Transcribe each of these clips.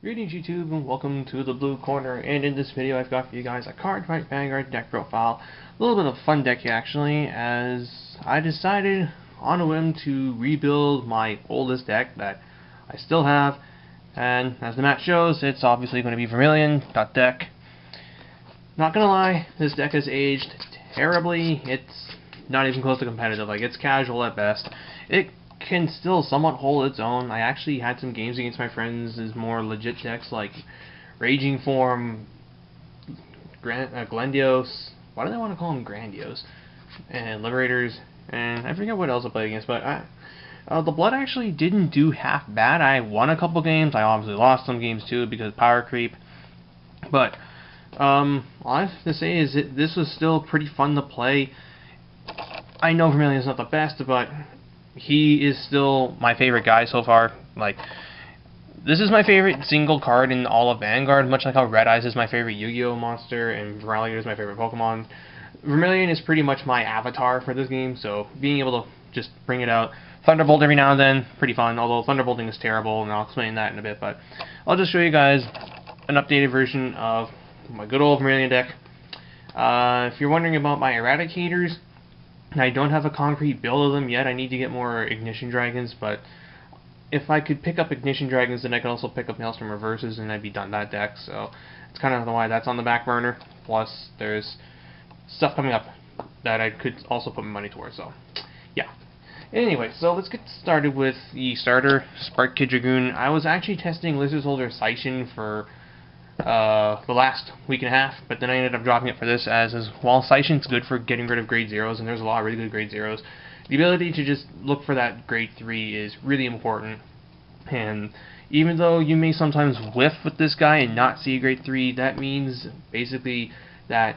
Greetings YouTube and welcome to the Blue Corner, and in this video I've got for you guys a Cardfight Vanguard deck profile. A little bit of fun deck here actually, as I decided on a whim to rebuild my oldest deck that I still have, and as the map shows, it's obviously going to be Vermillion.deck. Not gonna lie, this deck has aged terribly. It's not even close to competitive, like it's casual at best. It can still somewhat hold its own. I actually had some games against my friends as more legit decks like Raging Form, Glendios, why do they want to call them Grandios, and Liberators, and I forget what else I played against, but the Blood actually didn't do half bad. I won a couple games, I obviously lost some games too because of power creep, but all I have to say is that this was still pretty fun to play. I know Vermillion is not the best, but he is still my favorite guy so far. Like, this is my favorite single card in all of Vanguard, much like how Red Eyes is my favorite Yu-Gi-Oh monster and Viraliator is my favorite Pokemon. Vermillion is pretty much my avatar for this game, so being able to just bring it out. Thunderbolt every now and then, pretty fun, although Thunderbolting is terrible, and I'll explain that in a bit, but I'll just show you guys an updated version of my good old Vermillion deck. If you're wondering about my Eradicators, I don't have a concrete build of them yet. I need to get more Ignition Dragons, but if I could pick up Ignition Dragons, then I could also pick up Maelstrom Reverses, and I'd be done that deck, so it's kind of why that's on the back burner. Plus, there's stuff coming up that I could also put my money towards, so yeah. Anyway, so let's get started with the starter, Spark Kid Dragoon. I was actually testing Lizard Soldier Seishin for the last week and a half, but then I ended up dropping it for this, as while Seishin's good for getting rid of grade 0s, and there's a lot of really good grade 0s, the ability to just look for that grade 3 is really important. And even though you may sometimes whiff with this guy and not see a grade 3, that means basically that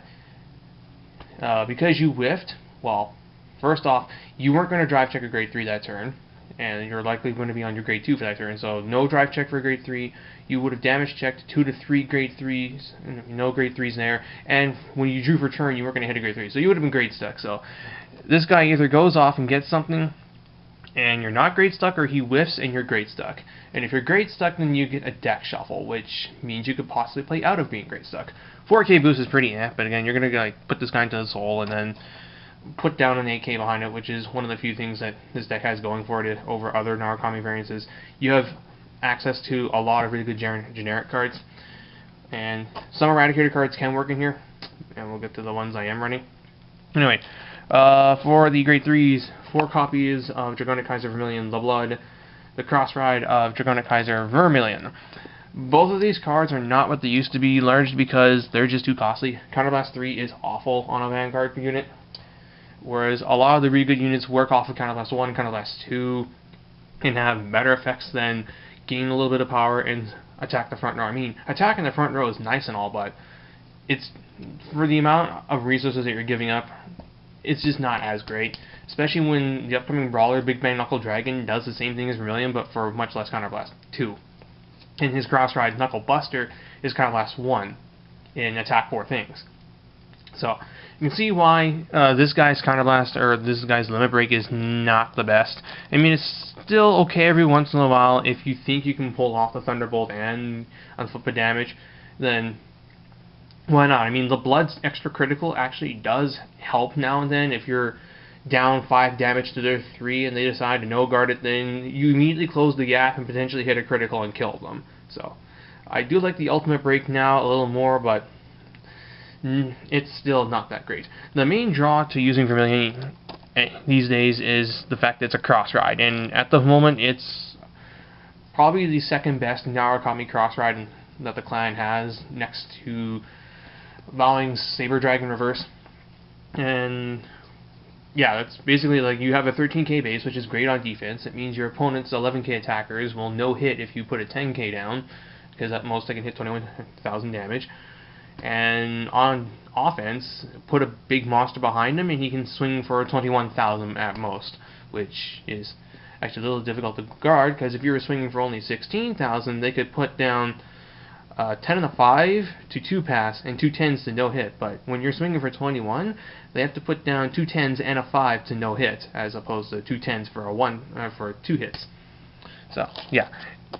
because you whiffed, well, first off, you weren't going to drive check a grade 3 that turn, and you're likely going to be on your grade 2 for that turn, so no drive check for a grade 3. You would have damage checked 2 to 3 grade 3s, no grade 3s there, and when you drew for turn, you weren't going to hit a grade 3, so you would have been grade stuck. So this guy either goes off and gets something, and you're not grade stuck, or he whiffs and you're grade stuck. And if you're grade stuck, then you get a deck shuffle, which means you could possibly play out of being grade stuck. 4K boost is pretty but again, you're going to like put this guy into the soul, and then put down an 8K behind it, which is one of the few things that this deck has going for it over other Narukami variants. You have access to a lot of really good generic cards, and some Eradicator cards can work in here, and we'll get to the ones I am running. Anyway, for the grade 3s, 4 copies of Dragonic Kaiser Vermillion, the Blood, the Cross Ride of Dragonic Kaiser Vermillion. Both of these cards are not what they used to be, largely because they're just too costly. Counterblast 3 is awful on a Vanguard unit, whereas a lot of the really good units work off of Counterblast 1, Counterblast 2, and have better effects than gain a little bit of power and attack the front row. I mean, attacking the front row is nice and all, but it's, for the amount of resources that you're giving up, it's just not as great. Especially when the upcoming Brawler, Big Bang Knuckle Dragon, does the same thing as Vermillion, but for much less Counterblast 2. And his Cross Ride Knuckle Buster is Counterblast 1 in attack 4 things. So you can see why this guy's Counterblast, or this guy's Limit Break, is not the best. I mean, it's still okay every once in a while if you think you can pull off the Thunderbolt and unflip the damage, then why not? I mean, the Blood's extra critical actually does help now and then. If you're down 5 damage to their 3 and they decide to no-guard it, then you immediately close the gap and potentially hit a critical and kill them. So I do like the Ultimate Break now a little more, but it's still not that great. The main draw to using Vermillion these days is the fact that it's a cross ride, and at the moment it's probably the second best Narukami cross ride that the clan has, next to Vowing's Saber Dragon Reverse. And yeah, that's basically like you have a 13k base, which is great on defense. It means your opponent's 11k attackers will no hit if you put a 10k down, because at most they can hit 21,000 damage. And on offense, put a big monster behind him and he can swing for 21,000 at most, which is actually a little difficult to guard, because if you were swinging for only 16,000, they could put down 10 and a 5 to 2 pass and 2 10s to no hit. But when you're swinging for 21, they have to put down 2 10s and a 5 to no hit, as opposed to 2 10s for a for 2 hits. So, yeah.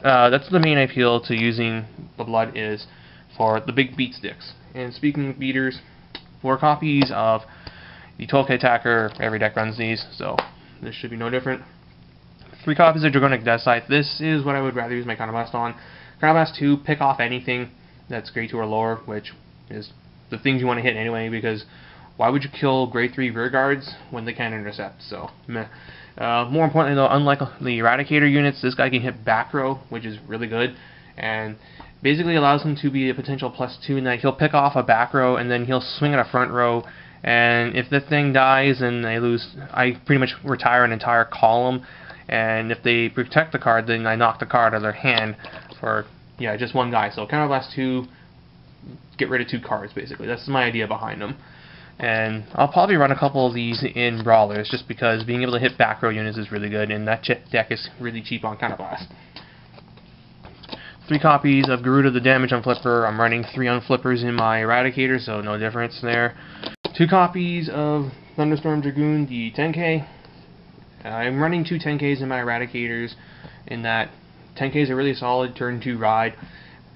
That's the main appeal to using the blood is for the big beat sticks. And speaking of beaters, 4 copies of the 12k attacker, every deck runs these, so this should be no different. 3 copies of Dragonic Kaiser. This is what I would rather use my Counterblast on. Counterblast 2, pick off anything that's grade 2 or lower, which is the things you want to hit anyway, because why would you kill grade 3 rear guards when they can't intercept? So, meh. More importantly though, unlike the Eradicator units, this guy can hit back row, which is really good, and basically allows him to be a potential +2 in that he'll pick off a back row and then he'll swing at a front row, and if the thing dies and they lose, I pretty much retire an entire column, and if they protect the card, then I knock the card out of their hand for, yeah, just one guy. So Counterblast 2, get rid of 2 cards, basically. That's my idea behind them. And I'll probably run a couple of these in Brawlers, just because being able to hit back row units is really good, and that deck is really cheap on Counterblast. 3 copies of Garuda the Damage on Flipper. I'm running 3 on Flippers in my Eradicator, so no difference there. 2 copies of Thunderstorm Dragoon, the 10k. I'm running 2 10ks in my Eradicators, in that 10ks are really solid turn 2 ride.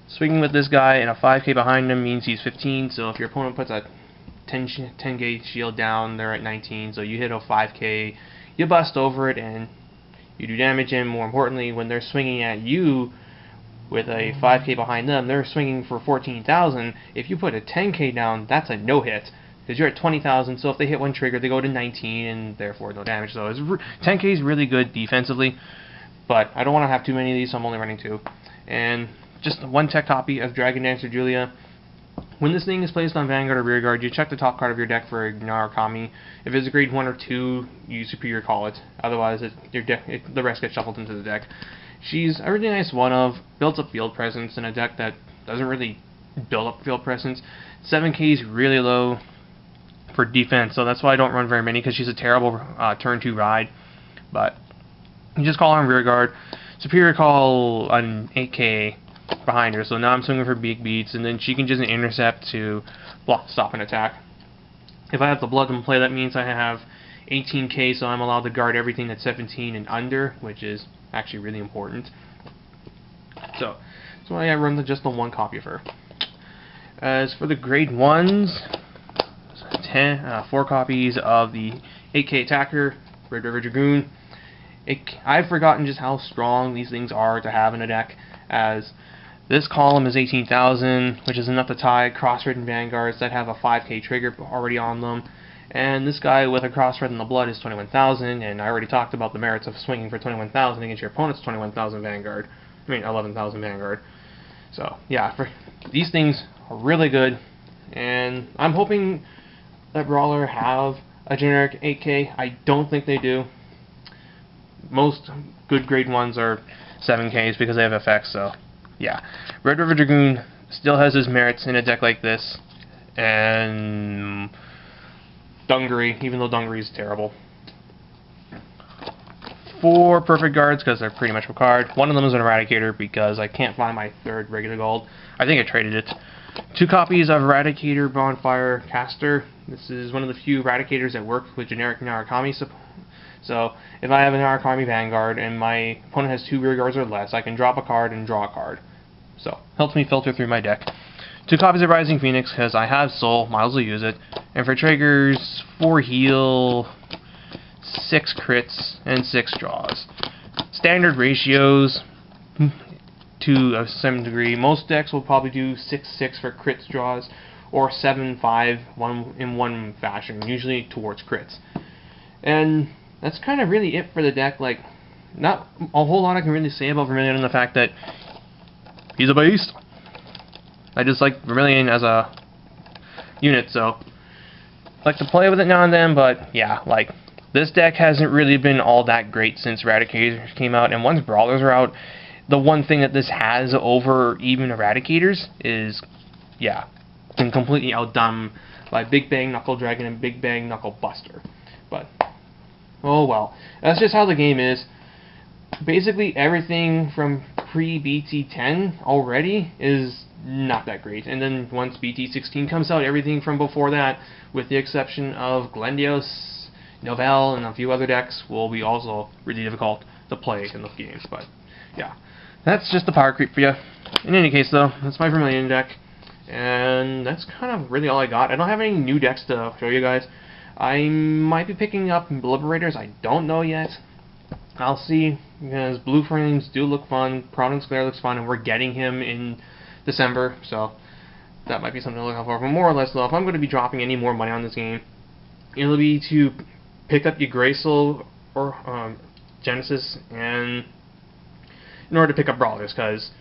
Swinging with this guy and a 5k behind him means he's 15, so if your opponent puts a 10k shield down, they're at 19, so you hit a 5k, you bust over it, and you do damage. And more importantly, when they're swinging at you with a 5k behind them, they're swinging for 14,000. If you put a 10k down, that's a no-hit, because you're at 20,000, so if they hit one trigger, they go to 19, and therefore no damage. So 10k is really good defensively, but I don't want to have too many of these, so I'm only running 2. And just 1 tech copy of Dragon Dancer Julia. When this thing is placed on Vanguard or Rearguard, you check the top card of your deck for Narukami. If it's a grade 1 or 2, you superior call it. Otherwise, the rest gets shuffled into the deck. She's a really nice one-of, builds up field presence in a deck that doesn't really build up field presence. 7k is really low for defense, so that's why I don't run very many, because she's a terrible turn 2 ride. But you just call her on Rearguard. Superior call on 8k behind her, so now I'm swinging for big beats, and then she can just intercept to stop an attack. If I have the blood in play, that means I have 18k, so I'm allowed to guard everything that's 17 and under, which is actually really important. So that's why I run just the 1 copy of her. As for the grade 1s, 4 copies of the 8k attacker, Red River Dragoon. I've forgotten just how strong these things are to have in a deck, as this column is 18,000, which is enough to tie cross-ridden Vanguards that have a 5k trigger already on them. And this guy with a cross-red in the blood is 21,000, and I already talked about the merits of swinging for 21,000 against your opponent's 21,000 Vanguard. I mean, 11,000 Vanguard. So, yeah, these things are really good, and I'm hoping that Brawler have a generic 8k. I don't think they do. Most good grade 1s are 7ks because they have effects, so yeah. Red River Dragoon still has his merits in a deck like this, and Dungaree, even though Dungaree is terrible. 4 perfect guards, because they're pretty much required. 1 of them is an Eradicator, because I can't find my 3rd regular gold. I think I traded it. 2 copies of Eradicator Bonfire Caster. This is one of the few Eradicators that work with generic Narukami support. So, if I have an Narukami Vanguard and my opponent has 2 rear guards or less, I can drop a card and draw a card. So, helps me filter through my deck. 2 copies of Rising Phoenix, because I have Soul, might as well use it. And for triggers, 4 heal, 6 crits, and 6 draws. Standard ratios, to some degree. Most decks will probably do 6-6 for crits draws, or 7-5 in one fashion, usually towards crits. And that's kind of really it for the deck. Like, not a whole lot I can really say about Vermillion, in the fact that he's a beast. I just like Vermillion as a unit, so I like to play with it now and then, but yeah, like, this deck hasn't really been all that great since Eradicators came out, and once Brawlers are out, the one thing that this has over even Eradicators is, yeah, been completely outdone by Big Bang Knuckle Dragon and Big Bang Knuckle Buster. But oh well, that's just how the game is. Basically everything from pre-BT10 already is not that great, and then once BT16 comes out, everything from before that, with the exception of Glendios, Novell, and a few other decks, will be also really difficult to play in those games. But yeah, that's just the power creep for you. In any case, though, that's my Vermillion deck, and that's kind of really all I got. I don't have any new decks to show you guys. I might be picking up Liberators. I don't know yet. I'll see, because Blue Frames do look fun. Providence Glare looks fun, and we're getting him in December, so that might be something to look out for. But more or less, though, if I'm going to be dropping any more money on this game, it'll be to pick up your Graysoul or Genesis, and in order to pick up Brawlers, because,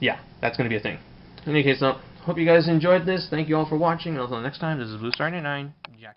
yeah, that's going to be a thing. In any case, though, hope you guys enjoyed this. Thank you all for watching. Until next time, this is Blue Star 99. Jack.